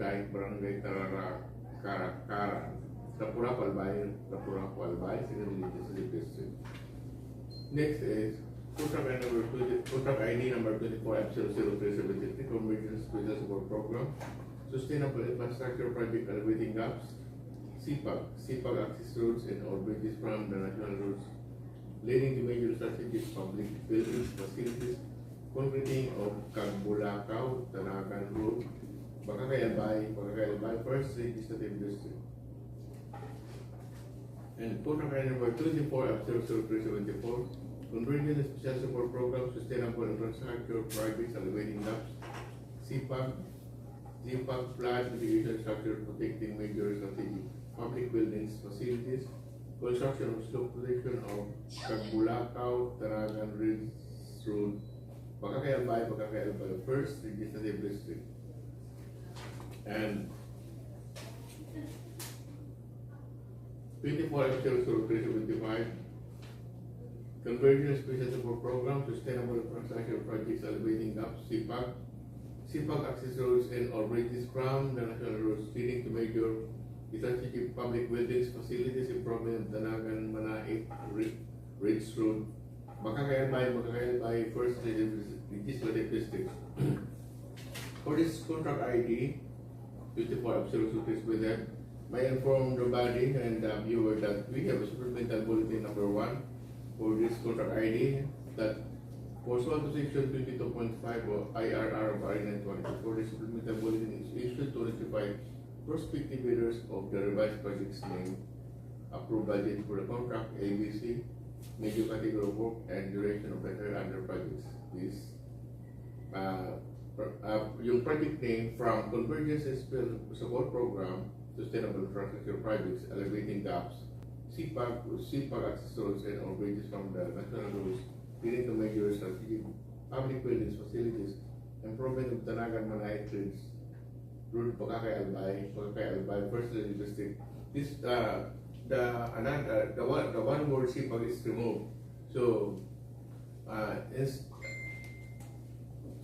Dike, Barangay Caracaran, Rapu-Rapu, Albay, Second Legislative District. Next is contract ID number 24F00373, Convergence Special Support Program, Sustainable Infrastructure Project Alleviating Gaps, SIPAG access roads and all bridges from the national roads leading to major strategic public buildings, facilities, concreting of Cagbulacao-Tanagan Road, Bacacay, Albay, First Legislative District. And contract number 24F00374, Convergence Special Support Program, Sustainable Infrastructure Projects, Alleviating Gaps, SIPAG Flood Mitigation Structure Protecting Major Strategic Public Buildings, Facilities, construction of slope protection of Cagbulacao-Tanagan Ridge Road, Bacacay, Albay, First Legislative District. And 24F00375, Convergence Special Support Program, Sustainable Infrastructure Projects, Alleviating Gaps, SIPAG access roads and or bridges from the national roads leading to major strategic public buildings, facilities, improvement of Tanagan Manaik Ridge Road, Bacacay, Albay, First Legislative District. For this contract ID 24F003 with that, may inform the body and the viewer that we have a supplemental bulletin number 1 for this contract ID that pursuant to section 22.5 of IRR of RN 24, the supplemental bulletin is issued to notify prospective bidders of the revised project's name, approved budget for the contract, ABC, major category of work, and duration of the under projects. This yung project name from Convergence Support Program, Sustainable Infrastructure Projects, Alleviating Gaps, SIPAG access roads and all bridges from the national roads leading to major strategic public buildings, facilities, improvement of Tanagan Manaik Ridge Road, Bacacay, Albay, First District. This the one word SIPAG is removed.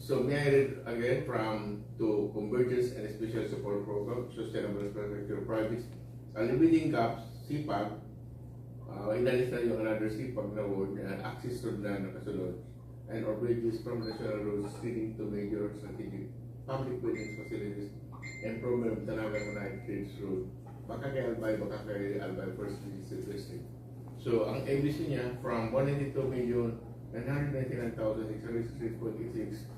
So may I read again from to Convergence and Special Support Program, Sustainable Infrastructure Projects, Alleviating Gaps, SIPAG, inalis na yung another SIPAG na word, access road na nakasunod, and or bridges from national roads leading to major strategic public buildings, facilities, improvement of Tanagan Manaik Ridge Road, Bacacay, Albay, First District. So ang ABC niya from 192,999,666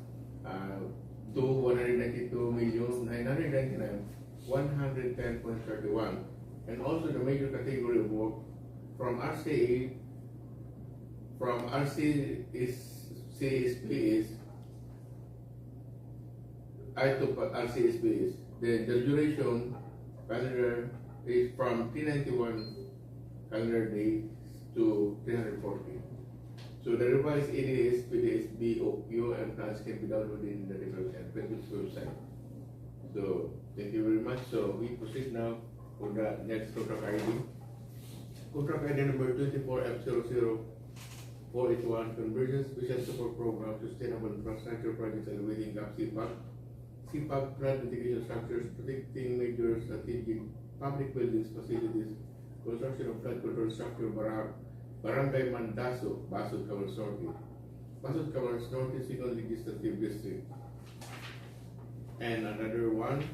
to 192,999,110.31, and also the major category of work from RCSP is the duration calendar is from 391 calendar days to 340. So the revised ADS, PDS, BOQ, and plans can be downloaded in the Development website. So thank you very much. So we proceed now for the next contract ID. Contract ID number 24F00481, Convergence Special Support Program, Sustainable Infrastructure Projects, Alleviating Gaps, SIPAG Flood Mitigation Structures, Protecting Major Strategic Public Buildings, Facilities, Construction of Flood Control Structure, Barangay Mandaso, Basud, Camarines Norte, Second Legislative District. And another one,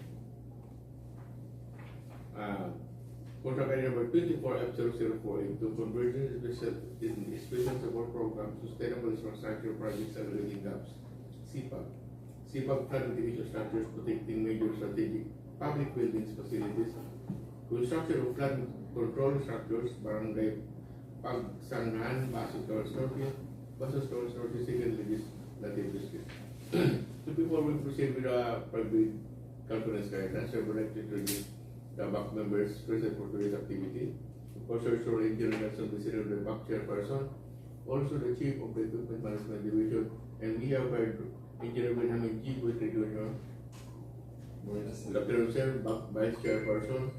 contract ID number 24F00482, Convergence Special Support Program, Sustainable Infrastructure Projects, Alleviating Gaps, SIPAG Flood Mitigation Structures, Protecting Major Strategic Public Buildings, Facilities, Construction of Flood Control Structures, Barangay Pagsangan, Basud, Camarines Norte, Second Legislative District. So before we proceed with the public conference guidance, I would like to introduce the BAC members present for today's activity. Of course, also Engineer Nelson, considered the BAC chairperson, also the Chief of the Equipment Management Division, and we have Engineer Benjamin G. Buitre Jr., Dr. Hussein, BAC Vice Chairperson,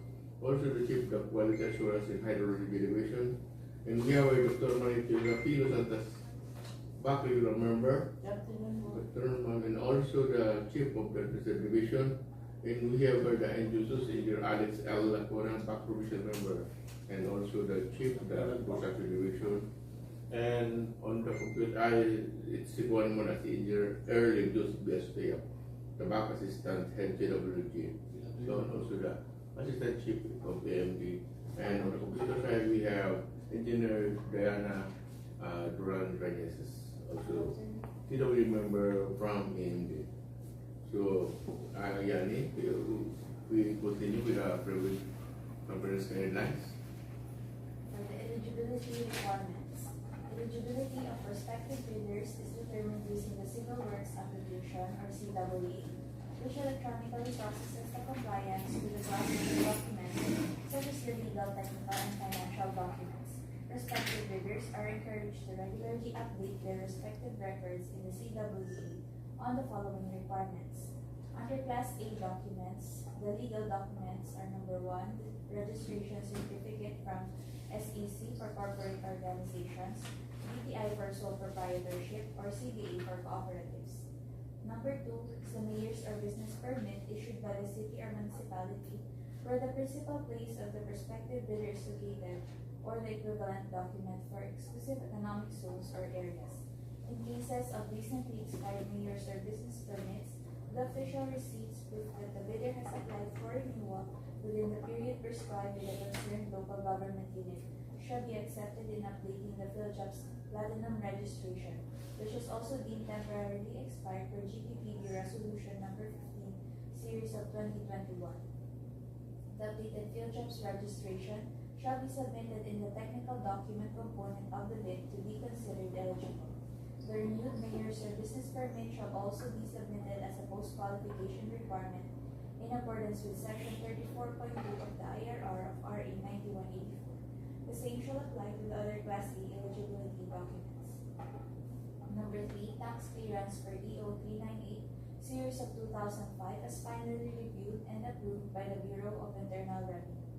also the Chief of the Quality Assurance and Hydrology Division, and we have Dr. Rapu Santas, BAC regular member, and also the Chief of the Division, And we have the end users, Engineer Alex L. Laconan, Back Provision Member, and also the Chief of the Construction Division. And on the computer, it's one more as Engineer Erling Joseph BSP, the Back Assistant Head JWG. So and also the Assistant Chief of the MD. And on the computer side, we have Engineer Diana Duran Reyes, also TW member from AMD. So, Yani, we continue with our previous conference guidelines. For the eligibility requirements, eligibility of prospective bidders is determined using the Civil Works Application or CWA, which electronically processes the compliance with the processing documents such as the legal, technical, and financial documents. Prospective bidders are encouraged to regularly update their respective records in the CWA on the following requirements. Under Class A documents, the legal documents are number 1, registration certificate from SEC for corporate organizations, DTI for sole proprietorship, or CBA for cooperatives. Number 2 is the mayor's or business permit issued by the city or municipality where the principal place of the prospective bidder is located, or the equivalent document for exclusive economic zones or areas. In cases of recently expired mayor's or business permits, the official receipts proof that the bidder has applied for renewal within the period prescribed by the concerned local government unit shall be accepted in updating the PhilJobs Platinum registration, which is also deemed temporarily expired per GPPD Resolution Number 15, Series of 2021. The updated PhilJobs registration shall be submitted in the technical document component of the bid to be considered eligible. The renewed mayor's or business permit shall also be submitted as a post-qualification requirement in accordance with Section 34.2 of the IRR of RA 9184. The same shall apply to the other Class A eligibility documents. Number 3, tax clearance for EO 398, Series of 2005 as finally reviewed and approved by the Bureau of Internal Revenue.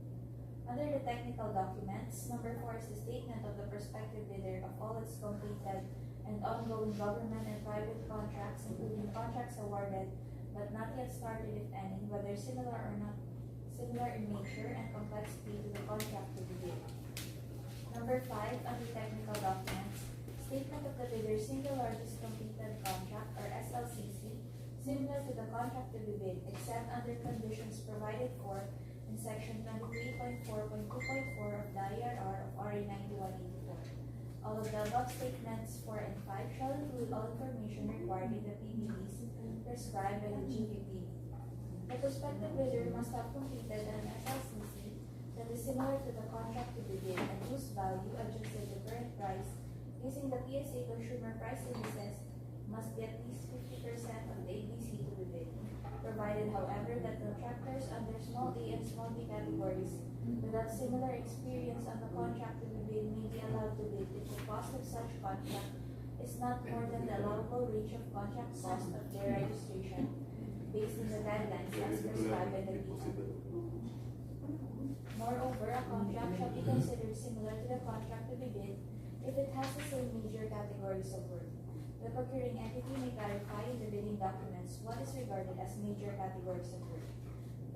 Under the technical documents, number 4 is the statement of the prospective bidder of all its completed and ongoing government and private contracts, including contracts awarded but not yet started, if any, whether similar or not similar in nature and complexity to the contract to be bid. Number 5, under technical documents, statement of the bidder's single largest completed contract or SLCC, similar to the contract to be bid, except under conditions provided for in Section 23.4.2.4 of the IRR of RA 9184. All of the above statements 4 and 5 shall include all information required in the PDDs prescribed by the GPP. The prospective bidder must have completed an SLCC that is similar to the contract to be bid and whose value adjusted to current price using the PSA consumer price indices must be at least 50% of the ABC to be bid, provided, however, that contractors under small a and small b categories without similar experience on the contract to be bid may be allowed to bid if the cost of such contract is not more than the allowable range of contract cost of their registration based on the guidelines as prescribed by the DPWH. Moreover, a contract shall be considered similar to the contract to be bid if it has the same major categories of work. The procuring entity may clarify in the bidding documents what is regarded as major categories of work.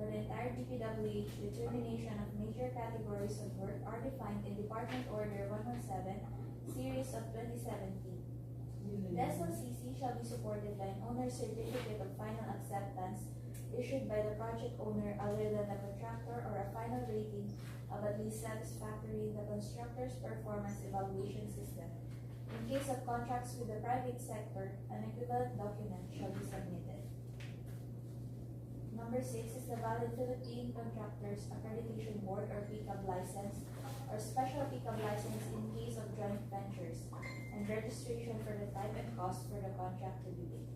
For the entire DPWH, determination of major categories of work are defined in Department Order 117, Series of 2017. The SLCC shall be supported by an owner's certificate of final acceptance issued by the project owner other than the contractor, or a final rating of at least satisfactory in the constructor's performance evaluation system. In case of contracts with the private sector, an equivalent document shall be submitted. Number 6 is the valid Philippine Contractors Accreditation Board or PCAB license or special PCAB license in case of joint ventures and registration for the type and cost for the contract to be bid.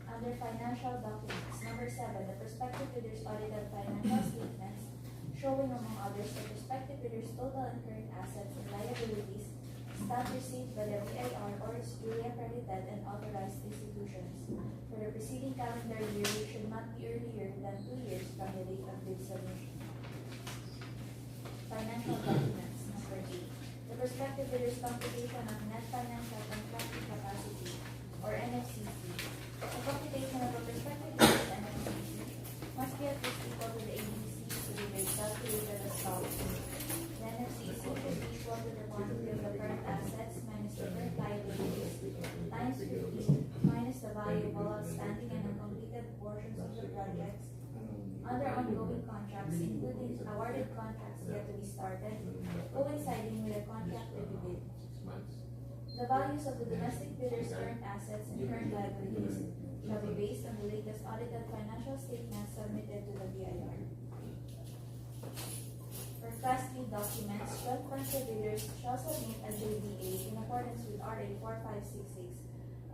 Under financial documents, number 7, the prospective bidder's audited financial statements showing, among others, the prospective bidder's total and current assets and liabilities, stamp received by the BIR or its duly accredited and authorized institutions for the preceding calendar year, which should not be earlier than 2 years from the date of bid submission. Financial documents, number 8, the prospective bidder's computation of net financial contracting capacity or NFCC. The computation of a prospective bidder's NFCC must be at least equal to the ABC to be calculated as follows. The NFCC should be equal to the quantity of the current assets minus the current liabilities times 15 minus the value of all outstanding and uncompleted portions of the projects under ongoing contracts, including awarded contracts yet to be started, coinciding with a contract to be bid. 6 months. The values of the domestic bidder's current assets and current liabilities shall be based on the latest audited financial statements submitted to the BIR. For Class B documents, joint venture bidders shall submit a JVA in accordance with RA 4566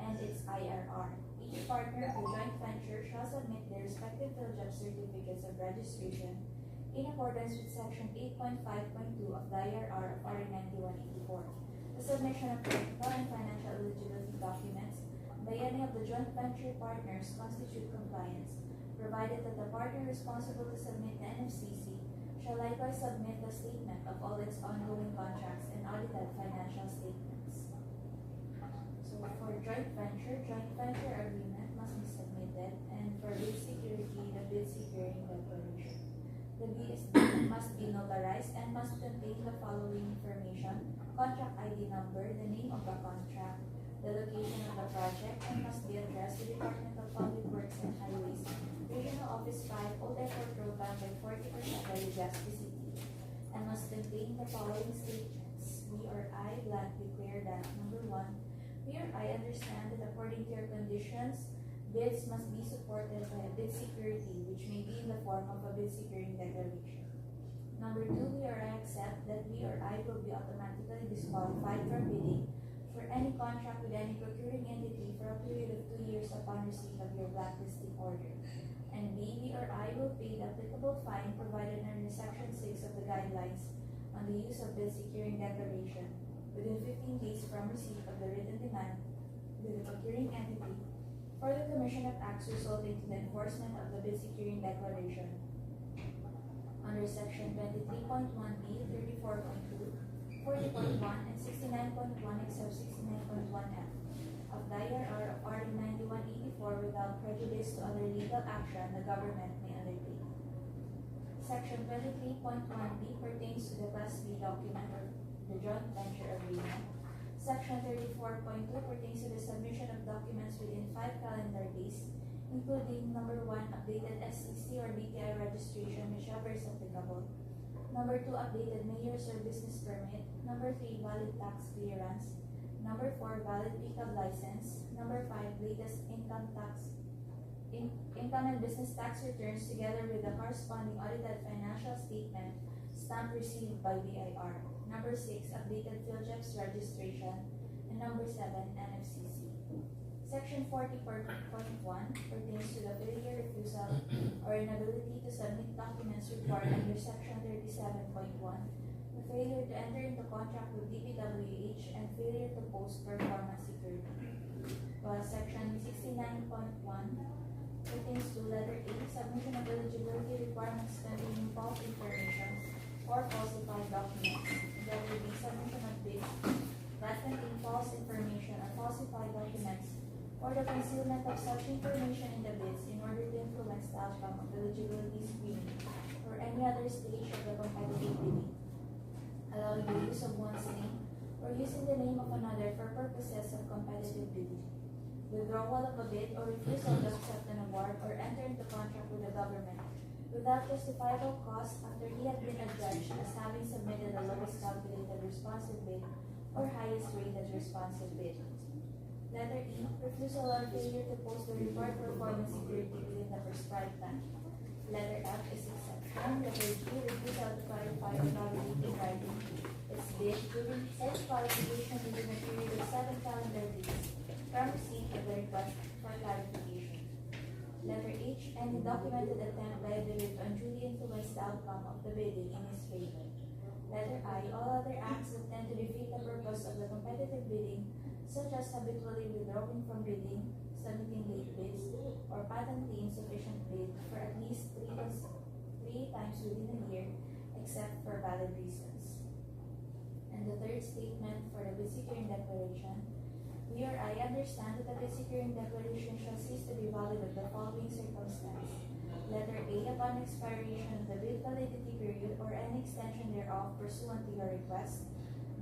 and its IRR. Each partner of the joint venture shall submit their respective PhilJobs certificates of registration in accordance with Section 8.5.2 of the IRR of RA 9184. The submission of technical and financial eligibility documents by any of the joint venture partners constitute compliance, provided that the partner responsible to submit the NFCC shall likewise submit a statement of all its ongoing contracts and audited financial statements. So for joint venture agreement must be submitted, and for bid security, the bid securing declaration. The bid must be notarized and must contain the following information: contract ID number, the name of the contract, the location of the project, and must be addressed to Department of Public Works and Highways, Regional Office 5, Old Airport Road, by 40% by Legazpi City, and must contain the following statements. We or I blank declare that, number 1, we or I understand that according to your conditions, bids must be supported by a bid security, which may be in the form of a bid securing declaration. Number 2, we or I accept that we or I will be automatically disqualified from bidding for any contract with any procuring entity for a period of 2 years upon receipt of your blacklisting order. And B, we or I will pay the applicable fine provided under Section 6 of the guidelines on the use of bid securing declaration within 15 days from receipt of the written demand with the procuring entity for the commission of acts resulting to the enforcement of the bid securing declaration under Section 23.1B, 34.2, 40.1, and 69.1 except 69.1F of the IRR of RA 9184 without prejudice to other legal action the government may undertake. Section 23.1B pertains to the Class B document or the joint venture agreement. Section 34.2 pertains to the submission of documents within 5 calendar days, including number 1, updated SEC or BTI registration, whichever is applicable. Number 2, updated mayor's or business permit. Number 3, valid tax clearance. Number 4, valid vehicle license. Number 5, latest income and business tax returns together with the corresponding audited financial statement stamp received by BIR. Number 6, updated PhilJobs registration. And number 7, NFCC. Section 40.1 pertains to the failure, refusal, or inability to submit documents required under Section 37.1, the failure to enter into contract with DPWH, and failure to post performance security. While Section 69.1 pertains to letter A, submission of eligibility requirements containing false information or falsified documents. Letter B, submission of bids that contain false information or falsified documents or the concealment of such information in the bids in order to influence the outcome of eligibility screening or any other stage of the competitive bidding. Allowing the use of one's name or using the name of another for purposes of competitive bidding. Withdrawal of a bid or refusal to accept an award or enter into contract with the government without justifiable cause after he had been adjudged as having submitted the lowest calculated responsive bid or highest rated responsive bid. Letter E, refusal or failure to post the required performance security within the prescribed time. Letter F is exception. Letter G, refusal to clarify or validate in writing its bid during said qualification within a period of 7 calendar days from receipt of the request for clarification. Letter H, any documented attempt by a bidder to unduly influence the outcome of the bidding in his favor. Letter I, all other acts that tend to defeat the purpose of the competitive bidding, such as habitually withdrawing from bidding, submitting late bids, or patently insufficient bid for at least 3 times within a year, except for valid reasons. And the third statement for the bid securing declaration, we or I understand that the bid securing declaration shall cease to be valid of the following circumstance. Letter A, upon expiration of the bid validity period or any extension thereof pursuant to your request,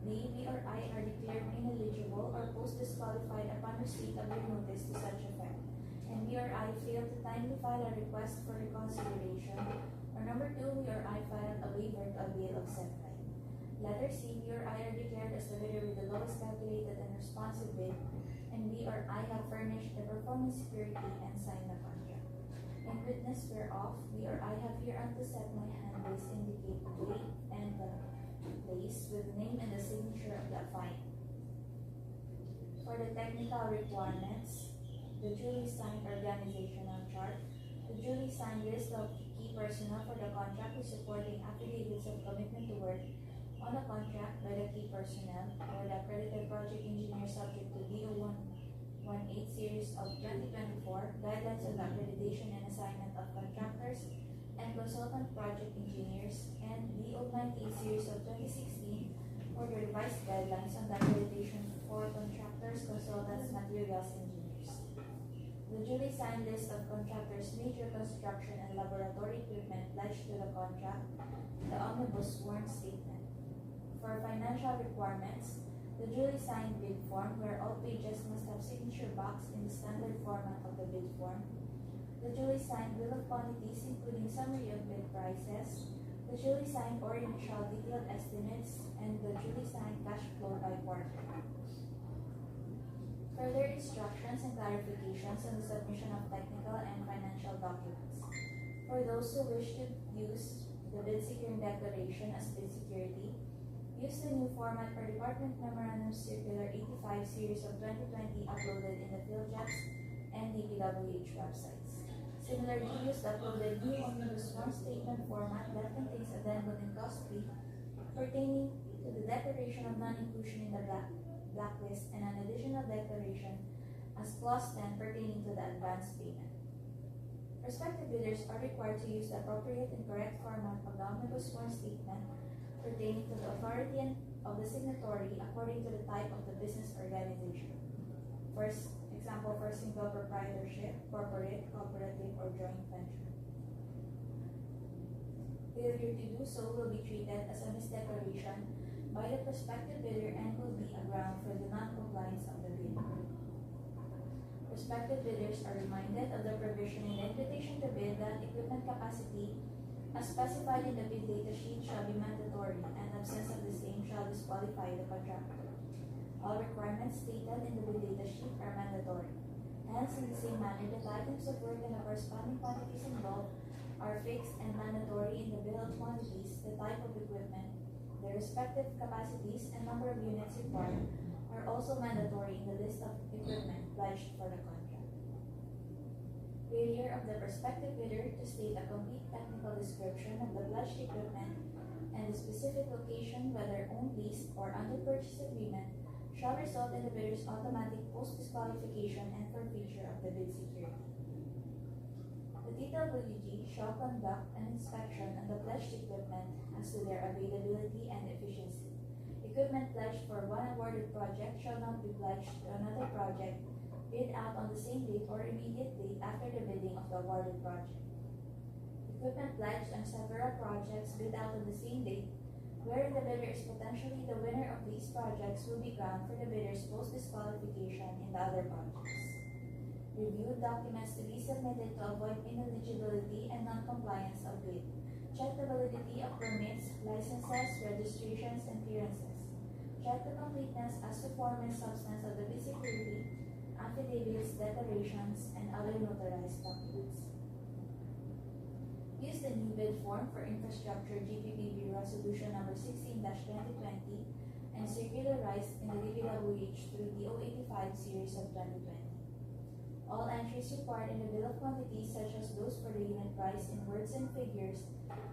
B or I are declared ineligible or post-disqualified upon receipt of your notice to such effect, and B or I fail to timely file a request for reconsideration, or number 2, B or I filed a waiver to avail of said right. Letter C, B or I are declared as the bidder with the lowest calculated and responsive bid, and B or I have furnished the performance security and signed the contract. In witness whereof, B or I have hereunto set my hand base indicate the date and the place with the name and the signature of the affiant. For the technical requirements, the duly signed organizational chart, the duly signed list of key personnel for the contract with supporting affidavits of commitment to work on the contract by the key personnel or the accredited project engineer subject to DO 118 series of 2024, guidelines on the accreditation and assignment of contractors and consultant project engineers, and DO 98 series of 2016 for the revised guidelines on the accreditation for contractors, consultants, materials engineers. The duly signed list of contractors' major construction and laboratory equipment pledged to the contract, the omnibus sworn statement. For financial requirements, the duly signed bid form, where all pages must have signature box in the standard format of the bid form, the duly signed bill of quantities including summary of bid prices, the duly signed or initial detailed estimates, and the duly signed cash flow by quarter. Further instructions and clarifications on the submission of technical and financial documents. For those who wish to use the bid securing declaration as bid security, use the new format for Department Memorandum Circular 85 series of 2020 uploaded in the PhilJets and DPWH websites. Similarly, use the uploaded new omnibus sworn statement format that contains addendum and cost fee pertaining to the declaration of non-inclusion in the blacklist and an additional declaration as clause 10 pertaining to the advance payment. Prospective bidders are required to use the appropriate and correct format of the omnibus sworn statement pertaining to the authority of the signatory according to the type of the business organization. First example, for single proprietorship, corporate, cooperative, or joint venture. Failure to do so will be treated as a misdeclaration by the prospective bidder and will be a ground for the non-compliance of the bid. Prospective bidders are reminded of the provision in the invitation to bid that equipment capacity as specified in the bid data sheet shall be mandatory, and absence of the same shall disqualify the contractor. All requirements stated in the bid data sheet are mandatory. Hence, in the same manner, the items of work and the corresponding quantities involved are fixed and mandatory in the bill of quantities. The type of equipment, the respective capacities, and number of units required are also mandatory in the list of equipment pledged for the contract. Failure of the prospective bidder to state a complete technical description of the pledged equipment and the specific location, whether owned, leased, or under purchase agreement, shall result in the bidder's automatic post-disqualification and forfeiture of the bid security. The DPWH shall conduct an inspection on the pledged equipment as to their availability and efficiency. Equipment pledged for one awarded project shall not be pledged to another project bid out on the same date or immediate date after the bidding of the awarded project. Equipment pledged on several projects bid out on the same date, wherein the bidder is potentially the winner of these projects, will be ground for the bidder's post-disqualification in the other projects. Review documents to be submitted to avoid ineligibility and non-compliance of bid. Check the validity of permits, licenses, registrations, and clearances. Check the completeness as to form and substance of the bid security, affidavits, declarations, and other notarized documents. Use the new bid form for infrastructure GPPB Resolution number 16-2020 and circularized in the DPWH through DO 85 series of 2020. All entries required in the bill of quantities, such as those for the unit price in words and figures,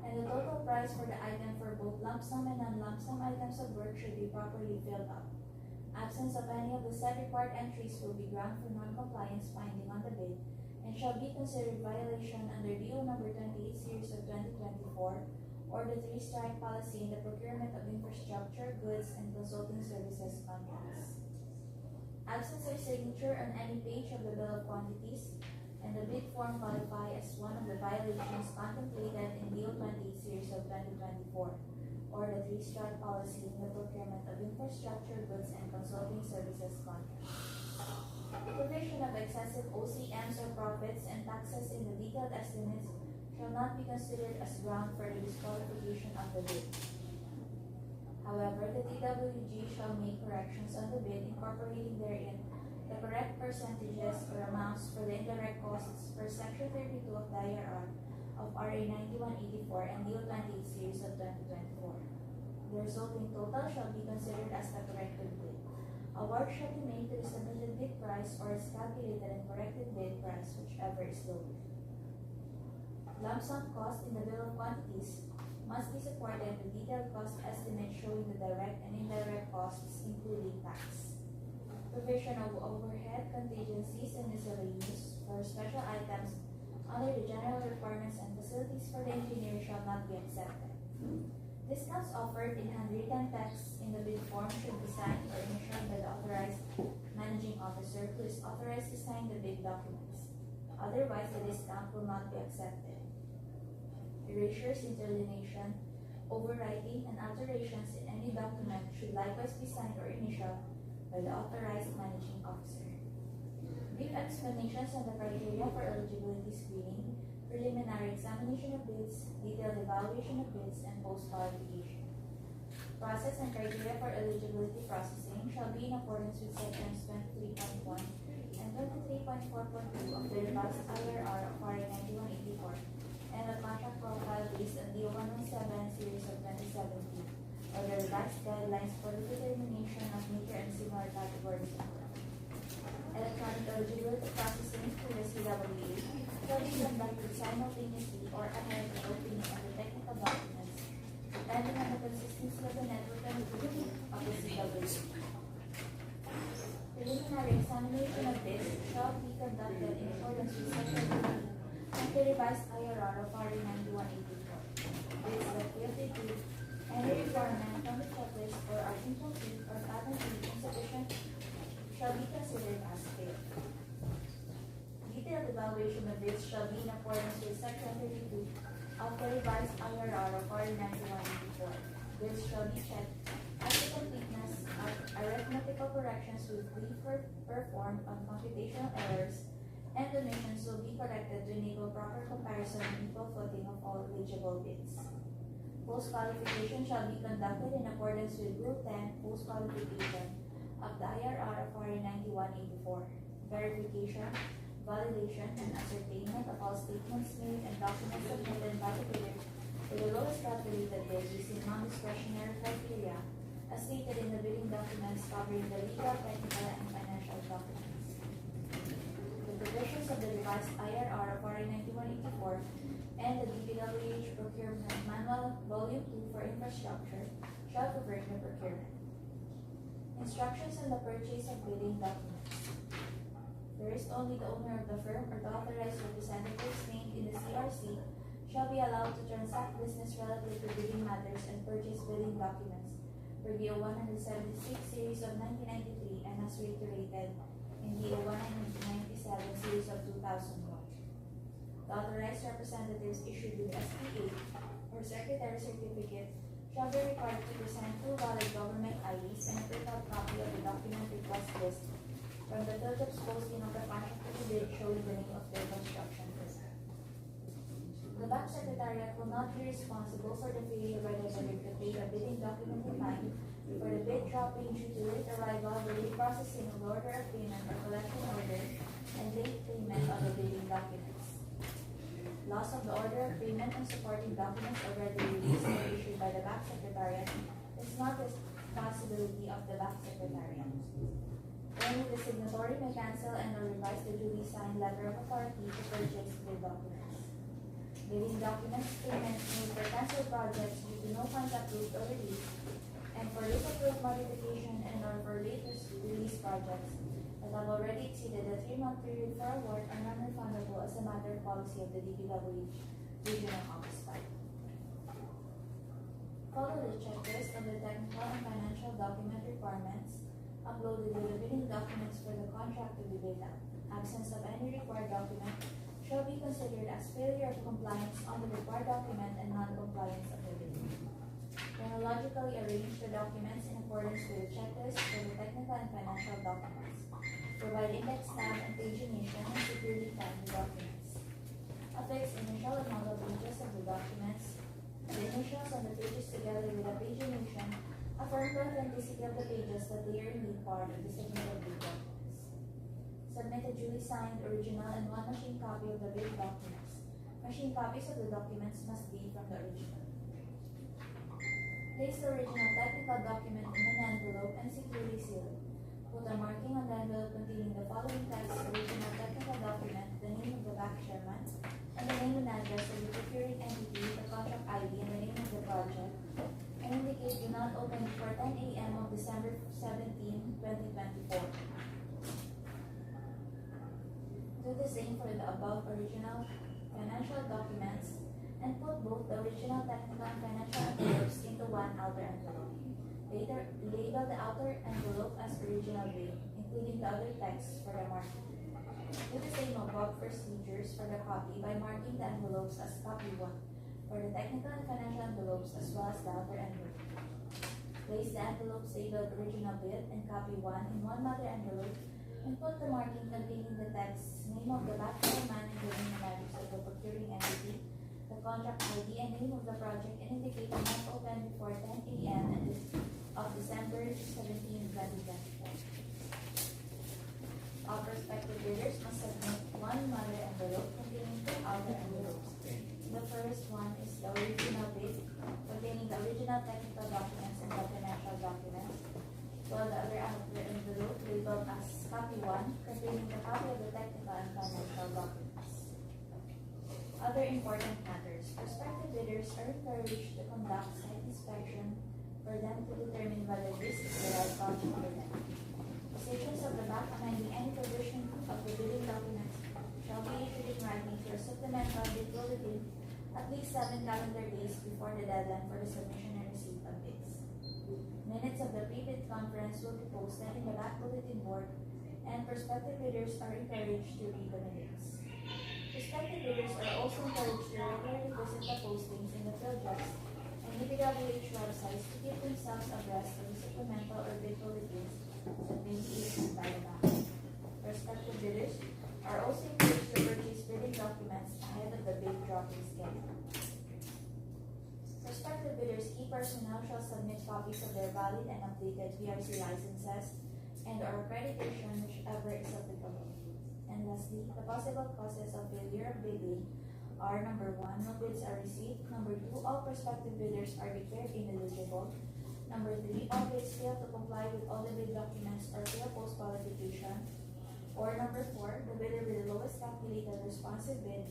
and the total price for the item for both lump sum and non-lump sum items of work, should be properly filled up. Absence of any of the said required entries will be ground for non-compliance finding on the bid and shall be considered violation under DO number 28 series of 2024 or the 3-strike policy in the procurement of infrastructure, goods, and consulting services contracts. Absence of signature on any page of the bill of quantities and the bid form qualify as one of the violations contemplated in Bill 28 Series of 2024, or the three-strike policy in the procurement of infrastructure goods and consulting services contracts. Provision of excessive OCMs or profits and taxes in the detailed estimates shall not be considered as ground for the disqualification of the bid. However, the DPWH shall make corrections on the bid, incorporating therein the correct percentages or amounts for the indirect costs per Section 32 of the IRR of RA 9184 and Bill 28 Series of 2024. The resulting total shall be considered as the corrected bid. Award shall be made to the submitted bid price or as calculated and corrected bid price, whichever is lower. Lump sum cost in the bill of quantities must be supported with detailed cost estimates showing the direct and indirect costs, including tax. Provision of overhead, contingencies, and miscellaneous for special items under the general requirements and facilities for the engineer shall not be accepted. Discounts offered in handwritten text in the bid form should be signed or initialed by the authorized managing officer who is authorized to sign the bid documents. Otherwise, the discount will not be accepted. Erasures, interlineation, overwriting, and alterations in any document should likewise be signed or initialed by the authorized managing officer. Brief explanations on the criteria for eligibility screening, preliminary examination of bids, detailed evaluation of bids, and post-qualification. Process and criteria for eligibility processing shall be in accordance with sections 23.1 and 23.4.2 of the revised IRR of RA 9184 and the contract profile based on the 117 Series of 2017, or the revised guidelines for the determination of meter and similar categories of work. Electronic eligibility processing through the CWA shall be conducted simultaneously or ahead of the opening of the technical documents, depending on the consistency of the network connectivity of the CWA. Preliminary examination of this shall be conducted in accordance with Section 15 of the revised IRR of RA 9184. Bids that fail to do any requirement from the checklist or are incomplete or patently insufficient shall be considered as failed. Detailed evaluation of bids shall be in accordance with Section 32 of the revised IRR of RA 9184. Bids shall be checked as the completeness of arithmetical corrections will be performed on computational errors, and donations will be corrected to enable proper comparison and equal footing of all eligible bids. Post-qualification shall be conducted in accordance with Rule 10, Post-Qualification of the IRR of RA 9184. Verification, validation, and ascertainment of all statements made and documents submitted by the bidder to the lowest calculated bid using non-discretionary criteria as stated in the bidding documents covering the legal, technical, and financial documents. The provisions of the revised IRR of RA 9184 and the DPWH Procurement Manual Volume 2 for Infrastructure shall govern the procurement. Instructions on the purchase of bidding documents. First, only the owner of the firm or the authorized representatives named in the CRC shall be allowed to transact business relative to bidding matters and purchase bidding documents per DO 176 Series of 1993 and as reiterated in DO 197 Series of 2001. The authorized representatives issued with SPA or Secretary Certificate shall be required to present two valid government IDs and a printout copy of the document request list from the Philippines posting of the contract to be bid showing the name of their construction firm. The Bank Secretariat will not be responsible for the failure by the bidder to pay a bidding document in time for the bid dropping due to late arrival, late processing of the order of payment or collection order, and late payment of the bidding documents. Loss of the order of payment and supporting documents already released or issued by the Bank Secretariat is not the responsibility of the Bank Secretariat. Only the signatory may cancel and or revise the duly signed letter of authority to purchase bid documents. Bidding documents payments made for canceled projects due to no funds approved or released, and for late approved modification and or for late release projects that have already exceeded the 3-month period for award are non-refundable as a matter of policy of the DPWH Regional Office 5. Follow the checklist of the technical and financial document requirements uploaded with the bidding documents for the contract to be bid out. absence of any required document shall be considered as failure of compliance on the required document and non-compliance of the bid. Chronologically arrange the documents in accordance with the checklist for the technical and financial documents. Provide index tab and pagination and securely tag the documents. Affix initial and model pages of the documents. The initials on the pages together with a pagination affirm the authenticity of the pages that they are indeed part of the submitted bid documents. Submit a duly signed original and one machine copy of the bid documents. Machine copies of the documents must be from the original. Place the original technical document in an envelope and securely seal it. Put a marking on the envelope containing the following text: original technical document, the name of the back chairman, and the name and address of the procuring entity, the contract ID, and the name of the project, and indicate do not open before 10 a.m. of December 17, 2024. Do the same for the above original financial documents and put both the original technical and financial envelopes into one outer envelope. Later, label the outer envelope as original bid, including the other text for the marking. Do the same above procedures for the copy by marking the envelopes as copy 1 for the technical and financial envelopes as well as the outer envelope. Place the envelopes labeled original bid and copy 1 in one other envelope and put the marking containing the text, name of the background man and the name and address of the procuring entity, the contract ID and name of the project, and indicate do not open before 10 a.m. of December 17, 2024. All prospective bidders must submit one mother envelope containing two outer envelopes. The first one is the original bid, containing the original technical documents and the financial documents, while the other outer envelope labeled as copy 1, containing the copy of the technical and financial documents. Other important matters. Prospective bidders are encouraged to conduct site inspection for them to determine whether this is the right project for them. Decisions of the back amending any provision of the bidding documents shall be issued in writing to a supplemental bid bulletin at least 7 calendar days before the deadline for the submission and receipt of bids. Minutes of the pre-bid conference will be posted in the back bulletin board, and prospective bidders are encouraged to read the minutes. Prospective bidders are also encouraged to regularly visit the postings in the field jobs and DPWH websites to keep themselves abreast of the supplemental or bid bulletins that may be issued by the bank. Prospective bidders are also encouraged to purchase bidding documents ahead of the bid dropping schedule. Prospective bidders' key personnel shall submit copies of their valid and updated VRC licenses and/or accreditation, whichever is applicable. And lastly, the possible causes of failure of bidding are: number 1, no bids are received; number 2, all prospective bidders are declared ineligible; number 3, all bids fail to comply with all the bid documents or fail post-qualification; or number 4, the bidder with the lowest calculated responsive bid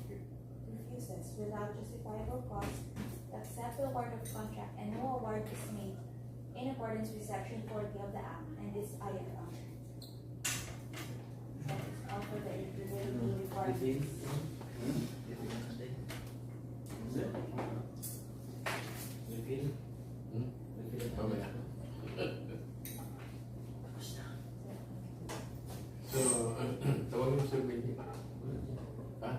refuses without justifiable cause to accept the award of contract and no award is made in accordance with Section 40 of the Act and its IFR. That is all for the eligibility requirements. Mamaya. So, tawagin mo Sir Benji. Ha?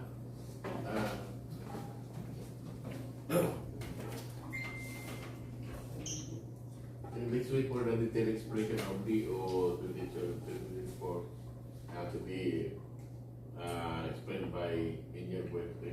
Next week for the detailed expiration of DO 2024 have to be explained by Engineer Buente.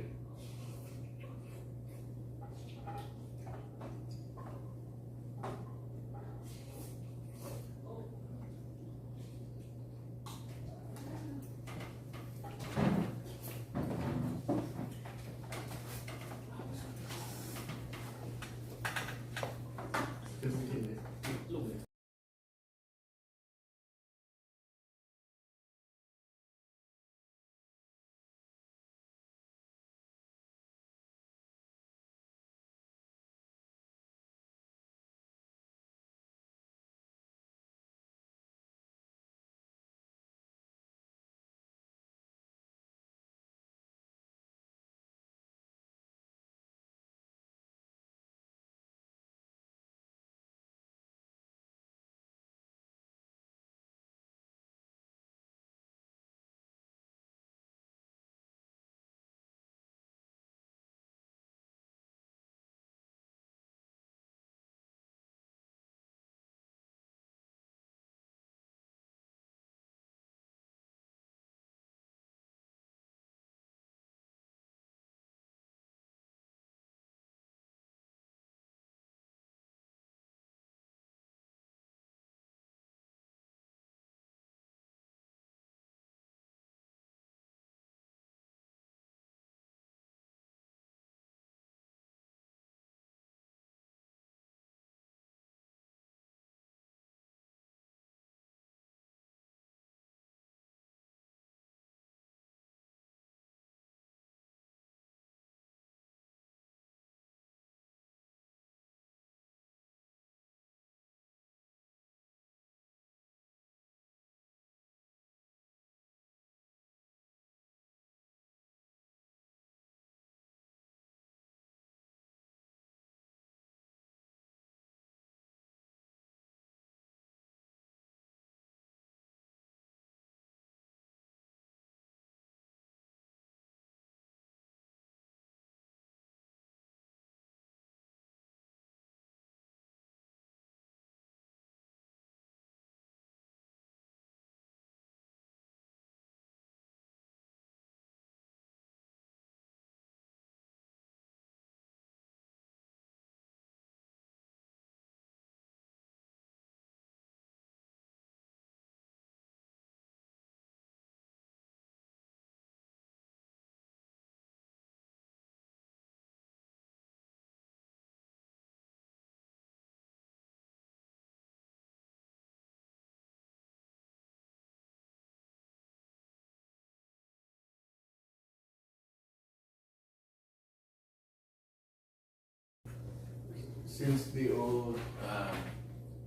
since the old,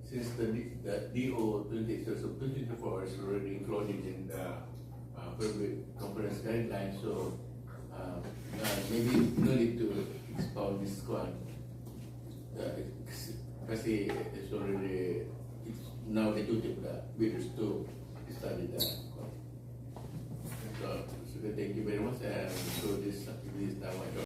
since the DO 20 so 2024 is already included in the public conference guidelines, so maybe no need to expound this one. Kasi it's already, it's now included with